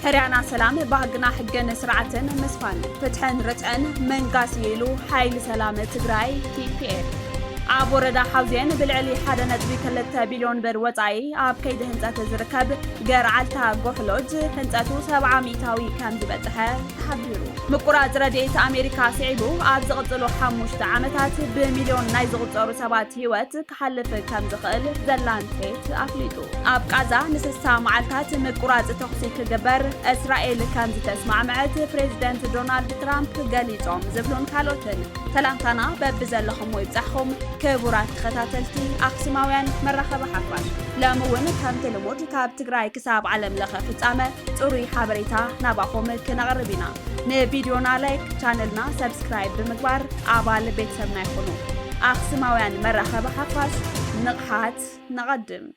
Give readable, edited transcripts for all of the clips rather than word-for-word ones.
حريانا سلام باقنا حقن سرعتن مسفان فتحن رتعن منقاسيلو حيل سلام تقراي TPF عبوردا حوزين بالعلي حدا نتبي 3 بليون بر وطعي عب كيد هنزات زركب قرعلتا قحلوج هنزاتو 700 كام زبطحة تحبيرو مقرات رديت أمريكا سعيبو عب زغطلو حموشت عامتات بمليون ناي زغطلو سبات هيوات كحلف كام زخل زلان تيت أفليتو عب قازا نسسا معلتات مقرات تخصيك جبر إسرائيل كام تسمع معت بريزيدنت دونالد ترامب قاليتهم زفلون كالوتن سلامتنا ببزلهم ويبزحهم كبرات خطاتلتي أقسماوين مرخب حفاش لامون كم تلمود كاب تقراي كساب علم لخ فتامة توري حبريتا ناباقوم كنغربينا نفيديونا لايك چانلنا سبسكرايب بمقبار عبال بيت سبنا يخونو أقسماوين مرخب حفاش نقحات نقدم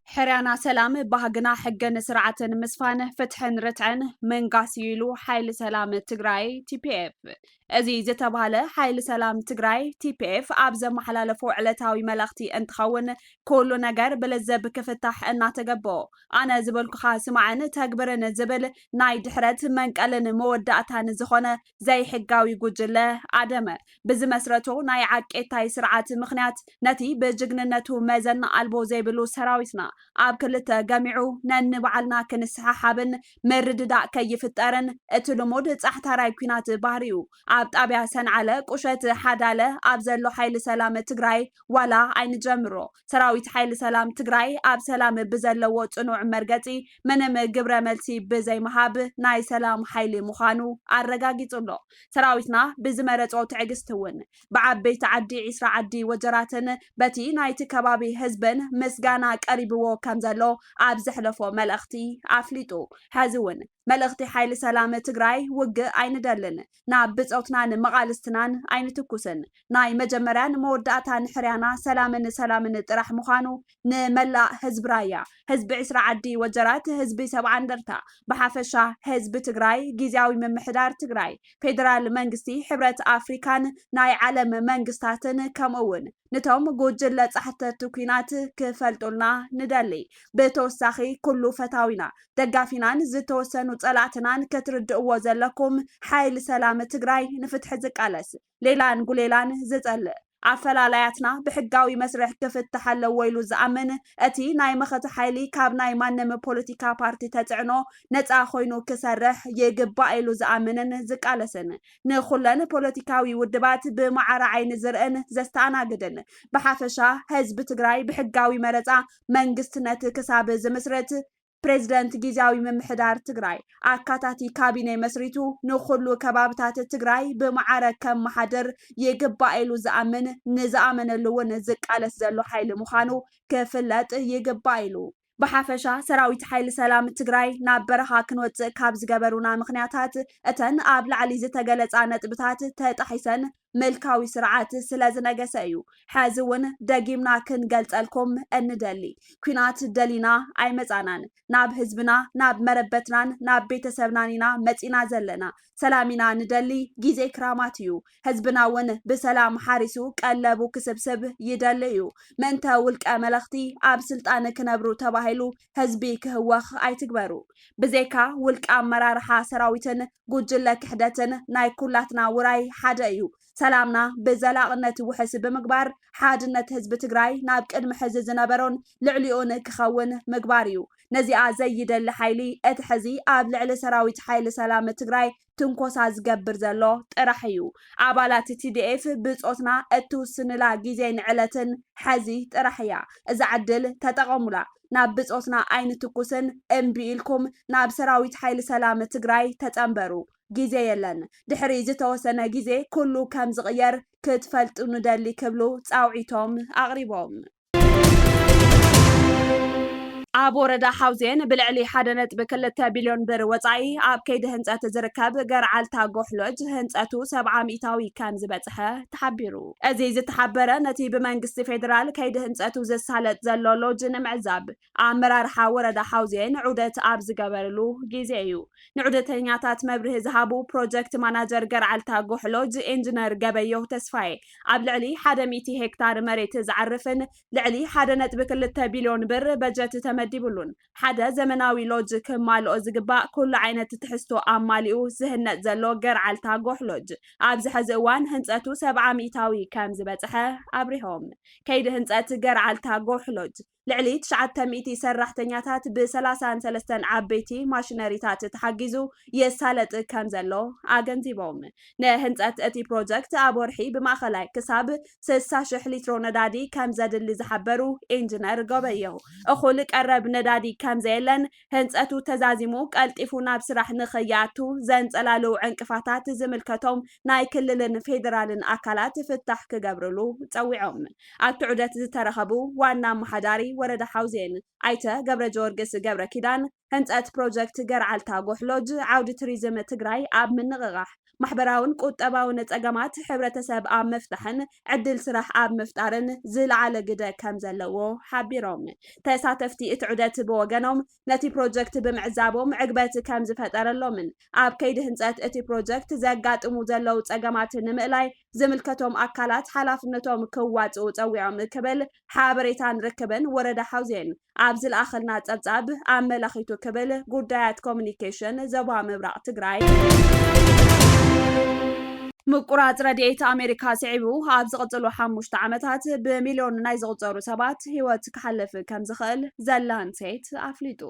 حريانا سلام باقنا حقن سرعتن مسفان فتحن رتعن منقاسيلو حيل سلام تقراي TPF ازي زتباله حيل سلام تقراي TPF ابز محلالفو علتاوي ملختي انتخون كله نجر بلزب كفتح اناتقبو انا زبلكو خاسمعن تكبرن زبل ناي دحرت منقلن مودعتان زخونه زي حقاوي قجله عدمه بزمسرتو ناي عقيتاي سرعت مخنيات نتي بجغننتو مزن البو زي بلو سراويسنا عب كلتا جميعو ننبعلنا كنسحابن مرددا كيفترن اتلمود صحتراي كينات باريو عب طابع سنعله قشت حداله ابزلو حيل سلام تقراي ولا عين جمرو سراويت حيل سلام تقراي اب سلام بزلو صنوع مرغتي منم جبره ملسي بزي محاب ناي سلام حيل مخانو ارغاغيصلو سراويتنا بزمرصو تعجستون بعبيت عدي 10 عدي وجراتن بتي نايت كبابي حزبن مسغانا قريبو كمزلو اب زحلفو ملختي افليطو حزون ملختي حيل سلام تقراي وق عين دلن ناب بصوتنا مقالستنان عين تكوسن ناي مجمران موداتان حريانا سلامن طرح مخانو نملا حزب رايا حزب 10 عدي وجرات حزب 7 اندرتا بحفشا حزب تقراي غيزاوي ممحدار تقراي فيدرال منغستي حبرت افريكان ناي عالم منغستاتن كمون نتوم جوجل صحتت كينات كفلطلنا ندلي بتوساخي كله فتاوينا دغافينان زتوسنو صلاتنان كتردئو زلكم حيل سلام تقراي نفتح زقالس ليلان قليلان زصل عفلالياتنا بحقاوي مسرح كفتح لويلو زامن اتي ناي مخت حيلي كاب ناي مانم بوليتيكا بارتي تصعنو نصا خوينو كسرح يغبايلو زامنن زقالسن نخلن بوليتيكاوي ودبات بمعر عين زرئن زستاناغدن بحفشا حزب تقراي بحقاوي مرصا منغستنت كساب زمسرت بريزيدنت غيزاوي ممحدار تقراي አካታቲ ካቢኔ መስሪቱ ንኹሉ ከባብታት ትግራይ በማዕረግ ከም ማሕደር የገባኤሉ ዝኣምን ንዝኣመነሉውን ዝቃለስ ዘሎ ሓይሊ ምዃኑ ክፍለጥ የገባኤሉ بحافشا سراويت حيل سلام تقراي ناب برخا كنوص كاب زغبرونا مخنياتات اتن اب لعلي زتغلصا نطبታት تطحيسن ملكاوي سرعات سلازنغسايو حازون دغيمنا كنغلصلكم اندلي كينات دلينا اي مصانان ناب حزبنا ناب مربتنان ناب بيتسبنانينا مصينا زلنا سلامينا ندلي غيزي كراماتيو حزبنا ون بسلام حارسو قلبو كسبسب يدليو منتا ولق ملختي اب سلطان كنبرو تباهيلو حزبي كهوخ ايتغبرو بزيكا ولق امرارحا سراويتن ጉጅለ ክሕደትን ናይ ኩላትና ውራይ ሓደ እዩ ሰላምና በዘላቅነት ውሕስ በመግባር ሓድነት ህዝቢ ትግራይ ናብ ቅድሚ ሕዚ ዝነበሮን ልዕሊኡን ክኸውን ምግባር እዩ ነዚኣ ዘይደሊ ሓይሊ እትሕዚ ኣብ ልዕሊ ሰራዊት ሓይሊ ሰላም ትግራይ ትንኮሳ ዝገብር ዘሎ ጥራሕ እዩ ኣባላት TDF ብጾትና እትውስንላ ግዜን ዕለትን ሕዚ ጥራሕ እያ እዚ ዓድል ተጠቐሙላ ናብ ብጾትና ዓይን ትኩስን እምቢኢልኩም ናብ ሰራዊት ሓይሊ ሰላም ትግራይ ተጸንበሩ ጊዜ የለን ድሕሪ ዝተወሰነ ጊዜ ኩሉ ከም ዝቕየር ክትፈልጡ ንደሊ ክብሉ ጻውዒቶም ኣቕሪቦም ኣብ ወረዳ ሓውዜን ብልዕሊ 1.2 ቢልዮን ብር ወጻኢ ኣብ ከይዲ ህንፀት ዝርከብ ገርዓልታ ጎሕሎጅ ህንፀቱ 700 ከም ዝበጽሐ ተሓቢሩ እዚ ዝተሓበረ ነቲ ብመንግስቲ ፌደራል ከይዲ ህንፀቱ ዘሳለጥ ዘሎ ሎጅ ንምዕዛብ ኣመራርሓ ወረዳ ሓውዜን ዑደት ኣብ ዝገበረሉ ግዜ እዩ ንዑደተኛታት መብርሂ ዝሃቡ ፕሮጀክት ማናጀር ገርዓልታ ጎሕሎጅ ኢንጂነር ገበየሁ ተስፋይ ኣብ ልዕሊ 100 ሄክታር መሬት ዝዓርፍን ልዕሊ 1.2 ቢልዮን ብር በጀት ተመዲቡሉን ሓደ ዘመናዊ ሎጅ ከማልኦ ዝግባእ ኩሉ ዓይነት ትሕዝቶ ኣማሊኡ ዝህነጥ ዘሎ ገርዓልታ ጎሕ ሎጅ ኣብዚ ሕዚ እዋን ህንፀቱ 70 ሚእታዊ ከም ዝበፅሐ ኣብሪሆም ከይዲ ህንፀት ገርዓልታ ጎሕ ሎጅ ልዕሊ 900 ሰራሕተኛታት ብ33 ዓበይቲ ማሽነሪታት ተሓጊዙ የሳለጥ ከም ዘሎ ኣገንዚቦም ንህንፀት እቲ ፕሮጀክት ኣብ ወርሒ ብማእኸላይ ክሳብ 60,000 ሊትሮ ነዳዲ ከም ዘድሊ ዝሓበሩ ኢንጂነር ገበየሁ እኹል ቀረብ ነዳዲ ከም ዘየለን ህንፀቱ ተዛዚሙ ቀልጢፉ ናብ ስራሕ ንኸይኣቱ ዘንፀላልው ዕንቅፋታት ዝምልከቶም ናይ ክልልን ፌደራልን ኣካላት ፍታሕ ክገብርሉ ፀዊዖም ኣብ ትዑደት ዝተረኸቡ ዋና ኣመሓዳሪ ወረዳ ሓውዜን ኣይተ ገብረ ጀወርግስ ገብረ ኪዳን ህንፀት ፕሮጀክት ገርዓልታ ጎሕ ሎጅ ዓውዲ ቱሪዝም ትግራይ ኣብ ምንቕቓሕ ማሕበራውን ቁጠባውን ፀገማት ሕብረተሰብ ኣብ ምፍታሕን ዕድል ስራሕ ኣብ ምፍጣርን ዝለዓለ ግደ ከም ዘለዎ ሓቢሮም ተሳተፍቲ እቲ ዑደት ብወገኖም ነቲ ፕሮጀክት ብምዕዛቦም ዕግበት ከም ዝፈጠረሎምን ኣብ ከይዲ ህንፀት እቲ ፕሮጀክት ዘጋጥሙ ዘለው ፀገማት ንምእላይ ዝምልከቶም ኣካላት ሓላፍነቶም ክዋፅኡ ፀዊዖም ክብል ሓበሬታ ንርክብን ወረዳ ሓውዜን ኣብ ዝለኣኸልና ፀብፃብ ኣመላኺቱ ክብል ጉዳያት ኮሙኒኬሽን ዞባ ምብራቅ ትግራይ ምቁራፅ ረድኤት ኣሜሪካ ስዒቡ ኣብ ዝቕፅሉ 5 ዓመታት ብሚልዮን ናይ ዝቑፀሩ ሰባት ሂወት ክሓልፍ ከም ዝኽእል ዘላንሴት ኣፍሊጡ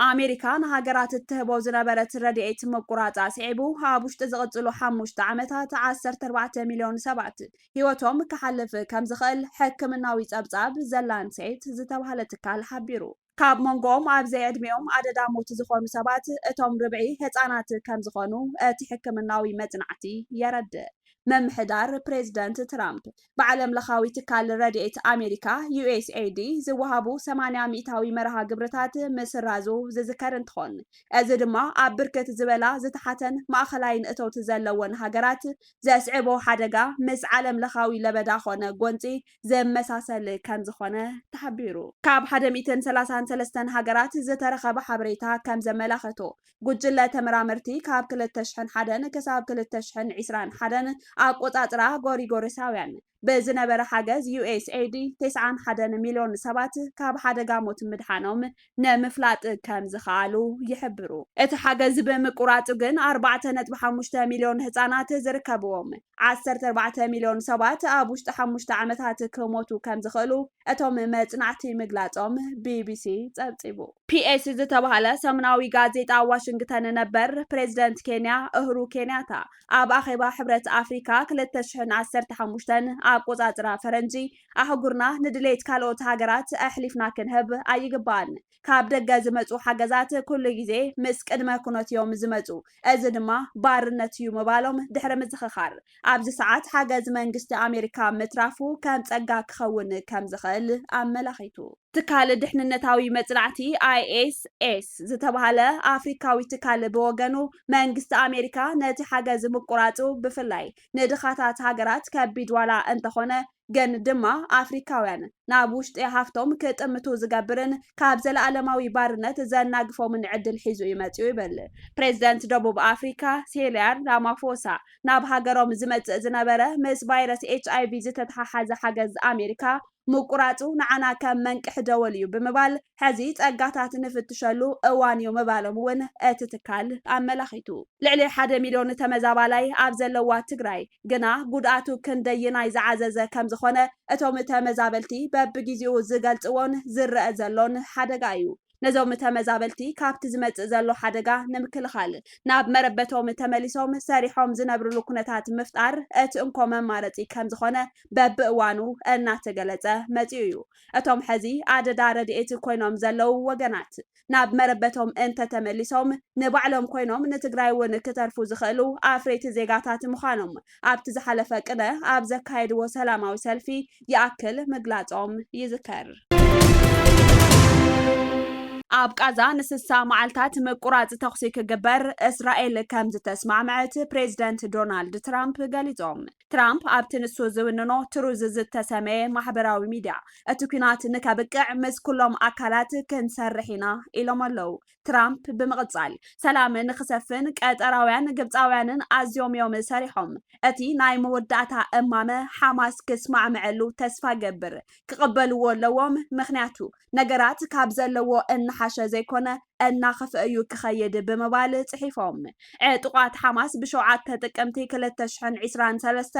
ኣሜሪካ ንሃገራት እትህቦ ዝነበረት ረድኤት ምቁራፃ ስዒቡ ኣብ ውሽጢ ዝቕፅሉ 5 ዓመታት 14 ሚልዮን ሰባት ሂወቶም ክሓልፍ ከም ዝኽእል ሕክምናዊ ፀብፃብ ዘላንሴት ዝተባሃለ ትካል ሓቢሩ ካብ መንጎኦም ኣብ ዘየዕድሜኦም ኣደዳሞት ዝኾኑ ሰባት እቶም ርብዒ ህፃናት ከም ዝኾኑ እቲ ሕክምናዊ መፅናዕቲ የረድእ መምሕዳር ፕሬዚደንት ትራምፕ ብዓለም ለኻዊ ትካል ረድኤት ኣሜሪካ USAID ዝወሃቡ 80 ሚእታዊ መርሃ ግብርታት ምስራዙ ዝዝከር እንትኾን እዚ ድማ ኣብ ብርክት ዝበላ ዝተሓተን ማእኸላይን እቶት ዘለወን ሃገራት ዘስዕቦ ሓደጋ ምስ ዓለም ለኻዊ ለበዳ ኮነ ጎንፂ ዘመሳሰል ከም ዝኾነ ተሓቢሩ ካብ 133 ሃገራት ዝተረኸበ ሓበሬታ ከም ዘመላኸቶ ጉጅለ ተመራመርቲ ካብ 2001 ክሳብ 2021 ኣቆፃፅራ ጎሪጎሪሳውያን በዝነበረ ሓገዝ USAID 91 ሚልዮን ሰባት ካብ ሓደጋ ሞት ምድሓኖም ንምፍላጥ ከም ዝኽኣሉ ይሕብሩ እቲ ሓገዝ ብምቁራፅ ግን 4.5 ሚልዮን ህፃናት ዝርከብዎም 14 ሚልዮን ሰባት ኣብ ውሽጢ 5 ዓመታት ክሞቱ ከም ዝኽእሉ እቶም መፅናዕቲ ምግላፆም BBC ፀብፂቡ PS ዝተባሃለ ሰሙናዊ ጋዜጣ ዋሽንግተን ነበር ፕሬዚደንት ኬንያ እሁሩ ኬንያታ ኣብ ኣኼባ ሕብረት ኣፍሪካ 2015 ኣቆፃፅራ ፈረንጂ ኣህጉርና ንድሌት ካልኦት ሃገራት ኣሕሊፍና ክንህብ ኣይግባእን ካብ ደገ ዝመፁ ሓገዛት ኩሉ ግዜ ምስ ቅድመ ኩነት እዮም ዝመፁ እዚ ድማ ባርነት እዩ ምባሎም ድሕሪ ምዝኽኻር ኣብዚ ሰዓት ሓገዝ መንግስቲ ኣሜሪካ ምትራፉ ከም ፀጋ ክኸውን ከም ዝኽእል ኣመላኺቱ ትካል ድሕንነታዊ መፅናዕቲ ISS ዝተባሃለ ኣፍሪካዊ ትካል ብወገኑ መንግስቲ ኣሜሪካ ነቲ ሓገዝ ምቁራፁ ብፍላይ ንድኻታት ሃገራት ከቢድ ዋላ እንተኾነ ግን ድማ ኣፍሪካውያን ናብ ውሽጢ ሃፍቶም ክጥምቱ ዝገብርን ካብ ዘለኣለማዊ ባርነት ዘናግፎምን ዕድል ሒዙ ይመፅኡ ይብል ፕሬዚደንት ደቡብ ኣፍሪካ ሲሪል ራማፎሳ ናብ ሃገሮም ዝመፅእ ዝነበረ ምስ ቫይረስ HIV ዝተተሓሓዘ ሓገዝ ኣሜሪካ ምቁራፁ ንዓና ከም መንቅሕ ደወል እዩ ብምባል ሕዚ ፀጋታት ንፍትሸሉ እዋን እዩ ምባሎም እውን እቲ ትካል ኣመላኺቱ ልዕሊ 1 ሚልዮን ተመዛባላይ ኣብ ዘለዋ ትግራይ ግና ጉድኣቱ ክንደይናይ ዝዓዘዘ ከም ዝኾነ እቶም ተመዛበልቲ በብግዚኡ ዝገልፅዎን ዝረአ ዘሎን ሓደጋ እዩ ነዞም ተመዛበልቲ ካብቲ ዝመፅእ ዘሎ ሓደጋ ንምክልኻል ናብ መረበቶም ተመሊሶም ሰሪሖም ዝነብሩሉ ኩነታት ምፍጣር እቲ እንኮ መማረፂ ከም ዝኾነ በብእዋኑ እናተገለፀ መፂኡ እዩ እቶም ሕዚ ኣደዳ ረድኤት ኮይኖም ዘለው ወገናት ናብ መረበቶም እንተተመሊሶም ንባዕሎም ኮይኖም ንትግራይ እውን ክተርፉ ዝኽእሉ ኣፍሬት ዜጋታት ምዃኖም ኣብቲ ዝሓለፈ ቅነ ኣብ ዘካየድዎ ሰላማዊ ሰልፊ ይኣክል ምግላፆም ይዝከር ኣብ ቃዛ ንስሳ መዓልታት ምቁራጽ ተኽሲ ክግበር እስራኤል ከም ዝተስማዕምዐት ፕሬዚደንት ዶናልድ ትራምፕ ገሊጾም። ትራምፕ ኣብቲ ንሱ ዝውንኖ ትሩዝ ዝተሰመየ ማሕበራዊ ሚድያ እቲ ኩናት ንከብቅዕ ምስ ኩሎም ኣካላት ክንሰርሕ ኢና ኢሎም ኣለዉ። ትራምፕ ብምቕጻል ሰላም ንኽሰፍን ቀጠራውያን ግብፃውያንን ኣዝዮም እዮም ሰሪሖም። እቲ ናይ መወዳእታ እማመ ሓማስ ክስማዕምዐሉ ተስፋ ገብር ክቕበልዎ ኣለዎም ምክንያቱ ነገራት ካብ ዘለዎ እናሓሸ ዘይኮነ እናኸፍአዩ ክኸይድ ብምባል ጽሒፎም። ዕጡቓት ሓማስ ብ7 ጥቅምቲ 2023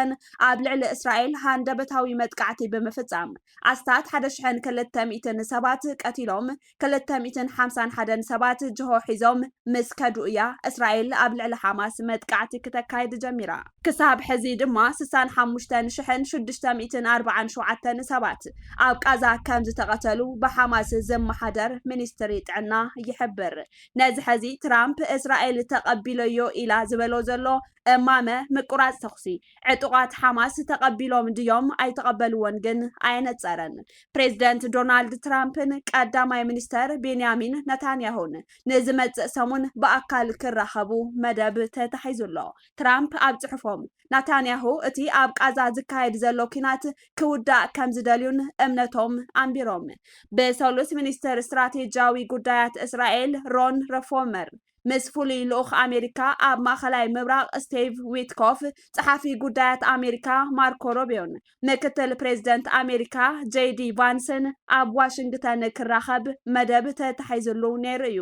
ኣብ ልዕሊ እስራኤል ሃንደበታዊ መጥቃዕቲ ብምፍጻም ኣስታት 1200 ሰባት ቀቲሎም 251 ሰባት ጅሆ ሒዞም ምስ ከዱ እያ እስራኤል ኣብ ልዕሊ ሓማስ መጥቃዕቲ ክተካይድ ጀሚራ። ክሳብ ሕዚ ድማ 65647 ሰባት ኣብ ቃዛ ከም ዝተቐተሉ ብሓማስ ዘመሓደር ሚኒስትሪ ጥዕና ይሕብር። ነዚ ሕዚ ትራምፕ እስራኤል ተቐቢለዮ ኢላ ዝበሎ ዘሎ እማመ ምቁራጽ ተኽሲ ዕጡቓት ሓማስ ተቐቢሎም ድዮም ኣይተቐበልዎን ግን ኣይነጸረን። ፕሬዚደንት ዶናልድ ትራምፕን ቀዳማይ ሚኒስተር ቤንያሚን ነታንያሁን ንዝመጽእ ሰሙን ብኣካል ክራኸቡ መደብ ተታሒዙሎ። ትራምፕ ኣብ ጽሑፎም ናታንያሁ እቲ ኣብ ቃዛ ዝካየድ ዘሎ ኩናት ክውዳእ ከም ዝደልዩን እምነቶም ኣንቢሮም። ብሰሉስ ሚኒስተር ስትራቴጂያዊ ጉዳያት እስራኤል ሮን ረፎመር ምስ ፍሉይ ልኡኽ ኣሜሪካ ኣብ ማእኸላይ ምብራቕ ስቲቭ ዊትኮፍ ጸሓፊ ጉዳያት ኣሜሪካ ማርኮ ሮቢዮን ምክትል ፕሬዚደንት ኣሜሪካ ጄዲ ቫንስን ኣብ ዋሽንግተን ክራኸብ መደብ ተታሒዙሉ ነይሩ እዩ።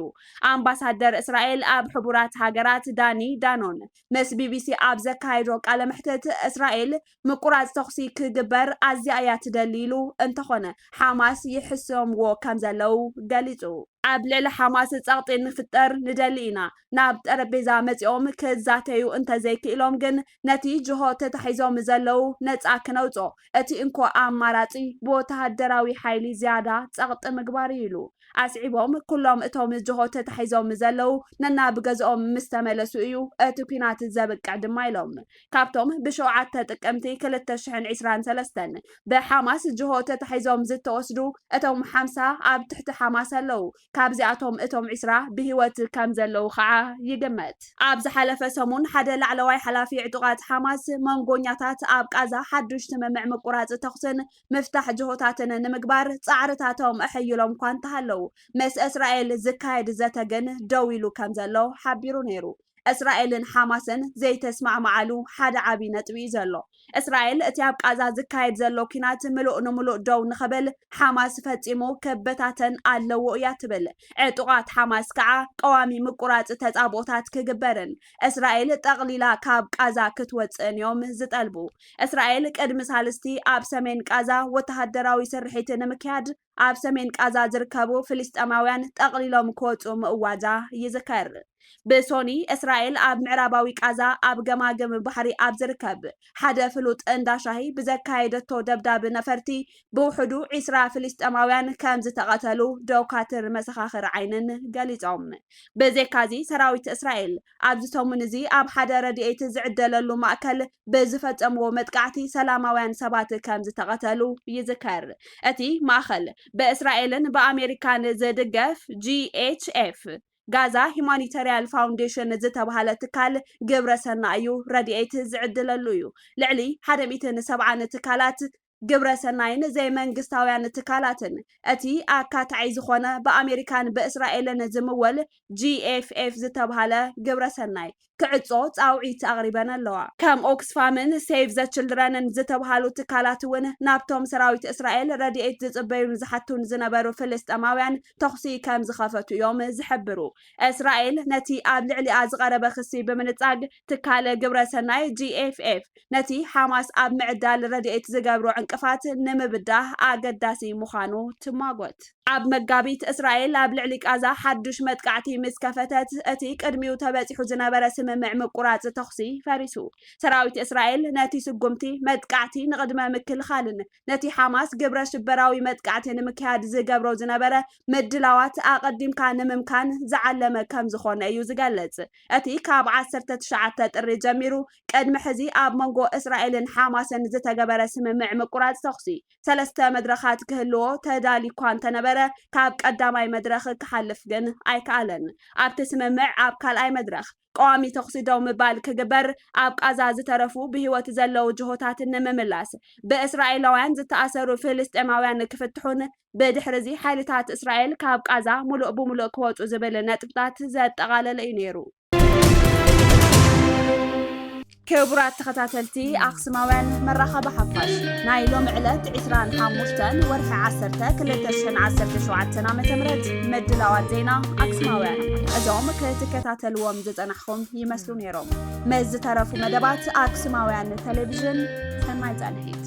ኣምባሳደር እስራኤል ኣብ ሕቡራት ሃገራት ዳኒ ዳኖን ምስ ቢቢሲ ኣብ ዘካይዶ ቃለ መሕትት እስራኤል ምቁራጽ ተኽሲ ክግበር ኣዝያ እያ ትደሊ ኢሉ እንተኾነ ሓማስ ይሕስምዎ ከም ዘለው ገሊጹ። ኣብ ልዕሊ ሓማስ ጸቕጢ ንፍጠር ንደሊ ኢና ናብ ጠረጴዛ መጺኦም ክዛተዩ እንተዘይክኢሎም ግን ነቲ ጅሆ ተታሒዞም ዘለው ነፃ ክነውጾ እቲ እንኮ ኣማራጺ ብወተሃደራዊ ሓይሊ ዝያዳ ጸቕጢ ምግባር ኢሉ ኣስዒቦም ኩሎም እቶም ጅሆ ተታሒዞም ዘለው ነናብ ገዝኦም ምስ ተመለሱ እዩ እቲ ኩናት ዘብቅዕ ድማ ኢሎም። ካብቶም ብ7 ጥቅምቲ 2023 ብሓማስ ጅሆ ተታሒዞም ዝተወስዱ እቶም 50 ኣብ ትሕቲ ሓማስ ኣለው። ካብዚኣቶም እቶም 20 ብህይወት ከም ዘለው ከዓ ይግመት። ኣብ ዝሓለፈ ሰሙን ሓደ ላዕለዋይ ሓላፊ ዕጡቓት ሓማስ መንጎኛታት ኣብ ቃዛ ሓዱሽ ስምምዕ ምቁራጽ ተኽስን ምፍታሕ ጅሆታትን ንምግባር ጻዕርታቶም ኣሕይሎም እኳ እንተሃለው ምስ እስራኤል ዝካየድ ዘተግን ደው ኢሉ ከም ዘሎ ሓቢሩ ነይሩ። እስራኤልን ሓማስን ዘይተስማዕማዓሉ ሓደ ዓብይ ነጥቢ እዩ ዘሎ። እስራኤል እቲ ኣብ ቃዛ ዝካየድ ዘሎ ኩናት ምሉእ ንምሉእ ደው ንኽብል ሓማስ ፈጺሙ ክበታተን ኣለዎ እያ ትብል። ዕጡቓት ሓማስ ከዓ ቀዋሚ ምቁራጽ ተጻብኦታት ክግበርን እስራኤል ጠቕሊላ ካብ ቃዛ ክትወፅእን እዮም ዝጠልቡ። እስራኤል ቅድሚ ሳልስቲ ኣብ ሰሜን ቃዛ ወተሃደራዊ ስርሒት ንምክያድ ኣብ ሰሜን ቃዛ ዝርከቡ ፍልስጤማውያን ጠቕሊሎም ክወፁ ምእዋጃ ይዝከር። ብሶኒ እስራኤል ኣብ ምዕራባዊ ቃዛ ኣብ ገማግም ባሕሪ ኣብ ዝርከብ ሓደ ፍሉጥ እንዳሻሂ ብዘካየደቶ ደብዳብ ነፈርቲ ብውሕዱ 20 ፍልስጤማውያን ከም ዝተቐተሉ ዶካትር መሰኻኽር ዓይንን ገሊጾም። ብዘካዚ ሰራዊት እስራኤል ኣብዚ ሰሙን እዚ ኣብ ሓደ ረድኤት ዝዕደለሉ ማእከል ብዝፈጸምዎ መጥቃዕቲ ሰላማውያን ሰባት ከም ዝተቐተሉ ይዝከር። እቲ ማእከል በእስራኤልን በኣሜሪካን ዝድገፍ GHF ጋዛ ሂማኒታርያን ፋውንዴሽን ዝተባሃለ ትካል ግብረ ሰናይ እዩ ረድኤት ዝዕድለሉ እዩ። ልዕሊ 170 ትካላት ግብረ ሰናይን ዘይመንግስታውያን ትካላትን እቲ ኣካታዒ ዝኾነ በኣሜሪካን በእስራኤልን ዝምወል GFF ዝተባሃለ ግብረ ሰናይ ክዕጾ ጻውዒት ኣቕሪበን ኣለዋ። ከም ኦክስፋምን ሴቭ ዘ ችልድረንን ዝተባሃሉ ትካላት እውን ናብቶም ሰራዊት እስራኤል ረድኤት ዝጽበዩን ዝሓቱን ዝነበሩ ፍልስጤማውያን ተኽሲ ከም ዝኸፈቱ እዮም ዝሕብሩ። እስራኤል ነቲ ኣብ ልዕሊኣ ዝቐረበ ክሲ ብምንጻግ ትካለ ግብረ ሰናይ GFF ነቲ ሓማስ ኣብ ምዕዳል ረድኤት ዝገብሮ ዕንቅፋት ንምብዳህ ኣገዳሲ ምዃኑ ትማጎት። ኣብ መጋቢት እስራኤል ኣብ ልዕሊ ቃዛ ሓዱሽ መጥቃዕቲ ምስ ከፈተት እቲ ቅድሚኡ ተበፂሑ ዝነበረ ስምምዕ ምቁራጽ ተኽሲ ፈሪሱ። ሰራዊት እስራኤል ነቲ ስጉምቲ መጥቃዕቲ ንቅድመ ምክልኻልን ነቲ ሓማስ ግብረ ሽበራዊ መጥቃዕቲ ንምክያድ ዝገብሮ ዝነበረ ምድላዋት ኣቐዲምካ ንምምካን ዝዓለመ ከም ዝኾነ እዩ ዝገልጽ። እቲ ካብ 19 ጥሪ ጀሚሩ ቅድሚ ሕዚ ኣብ መንጎ እስራኤልን ሓማስን ዝተገበረ ስምምዕ ምቁራጽ ተኽሲ 3 መድረኻት ክህልዎ ተዳሊ እኳ እንተነበረ ዝነበረ ካብ ቀዳማይ መድረኽ ክሓልፍ ግን ኣይከኣለን ኣብቲ ስምምዕ ኣብ ካልኣይ መድረኽ ቋሚ ተኽሲ ደው ምባል ክግበር ኣብ ቃዛ ዝተረፉ ብህይወት ዘለው ጅሆታት ንምምላስ በእስራኤላውያን ዝተኣሰሩ ፍልስጤማውያን ክፍትሑን በድሕሪዚ ሓይልታት እስራኤል ካብ ቃዛ ሙሉእ ብሙሉእ ክወፁ ዝብል ነጥብታት ዘጠቓለለ እዩ ነይሩ ክቡራት ተኸታተልቲ ኣኽሱማውያን መራኸቢ ሓፋሽ ናይ ሎሚ ዕለት 25 ወርሒ 10 2017 ዓ.ም ምድላዋት ዜና ኣኽሱማውያን እዞም ክትከታተልዎም ዝፀናሕኹም ይመስሉ ነይሮም መዝ ተረፉ መደባት ኣኽሱማውያን ቴሌቪዥን ሰናይ ፃንሒት